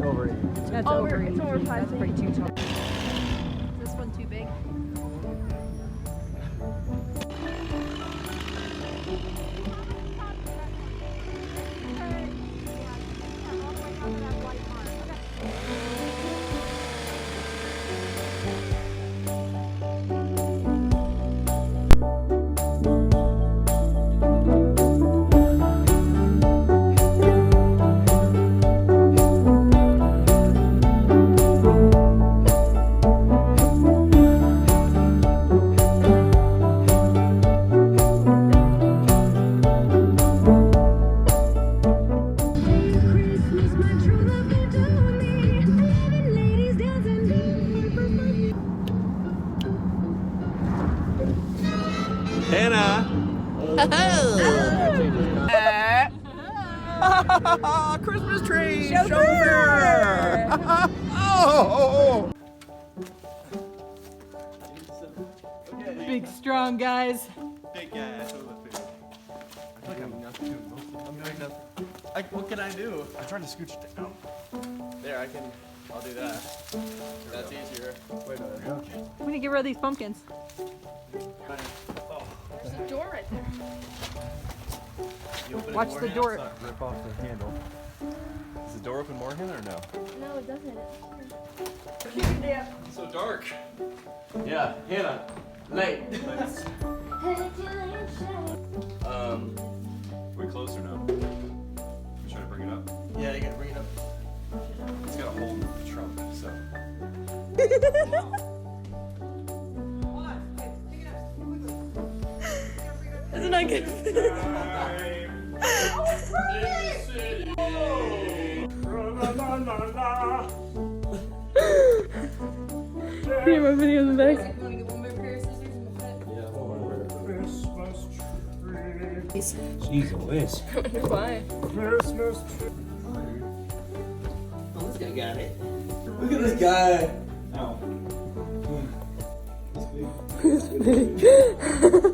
overeating. That's overeating. That's pretty too tall. Is this one too big? Christmas tree! Chauffeur! Oh! Big strong guys. Big guy, I feel the food. I feel like I'm not doing most. I'm doing nothing. What can I do? I'm trying to scooch it down. There, I'll do that. That's easier. Wait a minute. Okay. We need to get rid of these pumpkins. There's a door right there. Watch the door. Rip off the handle. Does the door open more here or no? No, it doesn't. It's so dark. Yeah, Hannah. Night. We close or no? We try to bring it up? Yeah, you gotta bring it up. It's got a hole in the trunk, so. Isn't that good? Can you have a video in the back? Jeez, a whiz. Why? Christmas tree. Oh, this guy got it. Look at this guy. Ow. This big.